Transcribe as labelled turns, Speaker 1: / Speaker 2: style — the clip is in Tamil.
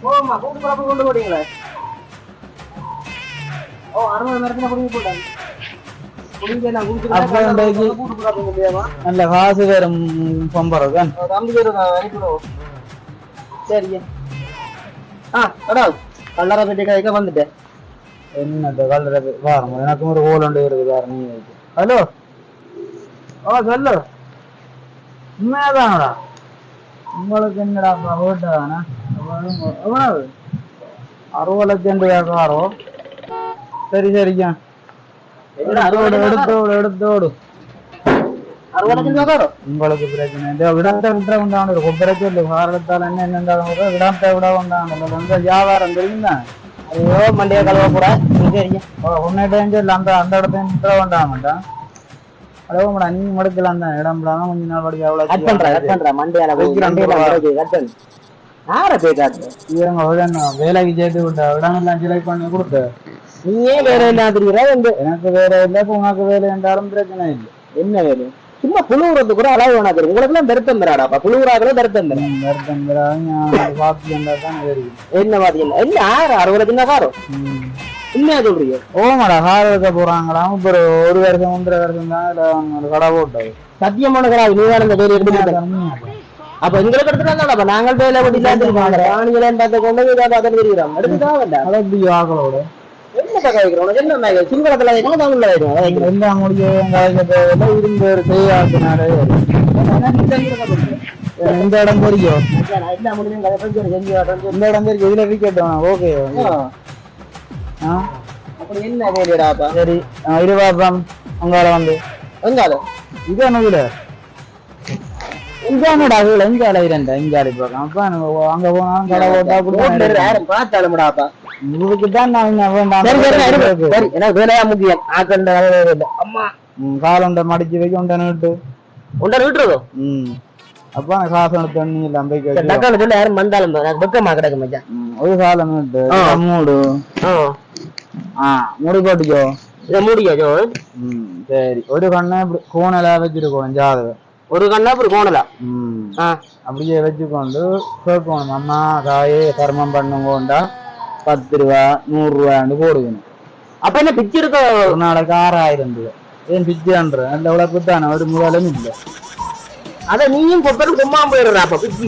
Speaker 1: போமா கூட்டு பாப்பா கொண்டு போட்டீங்களே. ஓ 60 நேரத்துல குடிக்க போட்டாங்க. குடிங்க நான் குடிச்சிட்டு கூட்டு பாப்பா முடியாமா?
Speaker 2: நல்ல காசு வேற பம்பறது.
Speaker 1: தம்பி பேரு அனுப்பிடுவோம். சரிங்க. அடா கல்லறை பெட்டி கைக்க வந்துட்டேன்.
Speaker 2: என்னது கல்லறை பாருங்க, எனக்கும் ஒரு கோல் ஒன்று இருக்குது பாரு. நீ ஹலோ, சொல்லு. உண்மையாதானடா? உங்களுக்கு என்னடா வீட்டு தானே? எவ்வளவு 60 லட்சம் காரோ? சரி சரிக்கா, எடுத்தோடு.
Speaker 1: 60 லட்சம் காரோ?
Speaker 2: உங்களுக்கு பிரச்சனை இந்த விடத்தை விட உண்டான ஒரு பிரச்சனை இல்லை. காரணத்தால் என்ன விடத்தை விட உண்டான வியாபாரம் தெரியுமா?
Speaker 1: ஐயோ மண்டியை கழுவ போறா.
Speaker 2: உன்னிட்ட அந்த அந்த இடத்தையும் விட வேண்டாமாட்டான். அழகா நீ மடுக்கலாம் தான் இடம் கொஞ்ச நாள் படிக்க அவ்வளவு
Speaker 1: மண்டியால
Speaker 2: வேலைக்கு சேர்த்து விட்ட இடமெல்லாம் செலக்ட் பண்ணி கொடுத்த.
Speaker 1: நீயே வேலை இல்லாதிருக்கிற.
Speaker 2: எனக்கு வேலை இல்லை, உனக்கு வேலை என்றாலும் பிரச்சனை இல்லை.
Speaker 1: என்ன வேலை? சும்மா புழுவுறது கூட அளவு வேணா தெரியும். உங்களுக்கு எல்லாம் பெருத்தம் தராடாப்பா. புழுவுறாங்களோ பெருத்தம் தரேன்.
Speaker 2: பெருத்தம் தராது பாத்தியம் தான் தெரியும்.
Speaker 1: என்ன பாத்தீங்கன்னா என்ன 60 லட்சம் காரம் உண்மையா சொல்றீங்க?
Speaker 2: ஓமாடா கார் எடுக்க போறாங்களாம். இப்ப ஒரு வருஷம் 1.5 வருஷம் தான் ஒரு கடை போட்டது.
Speaker 1: சத்தியமான கடை நீ வேற இந்த வேலை எடுத்து. அப்ப எங்களுக்கு எடுத்துட்டாங்க. நாங்கள் வேலை ஆணிகளை பார்த்த கொண்டு பார்த்து தெரிகிறோம். எடுத்துக்காக
Speaker 2: ஆக்களோட
Speaker 1: என்ன காய்க்கிறோம்? என்ன சிங்களத்துல வைக்கணும், தமிழ்ல வைக்கணும்.
Speaker 2: எல்லாம் முடிய இருந்து செய்யாத்தினாலே இந்த இடம் தெரியும். இந்த இடம் தெரியும். இதுல விக்கெட்டோம். ஓகே
Speaker 1: அப்படி என்ன வேலையாப்பா?
Speaker 2: சரி இருபாப்பம் உங்கால வந்து
Speaker 1: எங்கால
Speaker 2: இது என்னதுல இஞ்சானடா இஞ்சால இரண்டா இஞ்சாலி பார்க்கலாம். அப்ப அங்க போனா கடை போட்டா
Speaker 1: யாரும் பார்த்தாலும்டாப்பா.
Speaker 2: இதுக்குதான் நான்
Speaker 1: எனக்கு வேலையா முக்கியம். ஆக்கண்ட அம்மா
Speaker 2: காலண்டை மடிச்சு வைக்க உண்டை நீட்டு
Speaker 1: உண்டை நீட்டுறதோ.
Speaker 2: அப்ப காசு தண்ணி எல்லாம்
Speaker 1: போய் சொல்ல யாரும் வந்தாலும் வெக்கமா கிடக்கு மச்சான்.
Speaker 2: ஒரு காலம் நீட்டு மூடு முடி போட்டுக்கோ.
Speaker 1: இதை மூடிக்கோ.
Speaker 2: சரி ஒரு கண்ணை கோணலா வச்சிருக்கோம். ஜாதகம்
Speaker 1: ஒரு கண்ணா இப்படி கோணலாம்.
Speaker 2: அப்படியே வச்சுக்கொண்டு கேட்கணும். அம்மா காயே கர்மம் பண்ணுங்கோண்டா 10 ரூபா 100 ரூபான்னு போடுக்கணும்.
Speaker 1: அப்ப என்ன பிச்சு இருக்க?
Speaker 2: ஒரு நாளைக்கு 6000 ரூபாய். ஏன் பிச்சுன்ற அந்த உழைப்பு தானே, ஒரு முதலும் இல்லை.
Speaker 1: அத நீயும் கொப்பரும் சும்மா போயிடுறா. அப்ப பிச்சு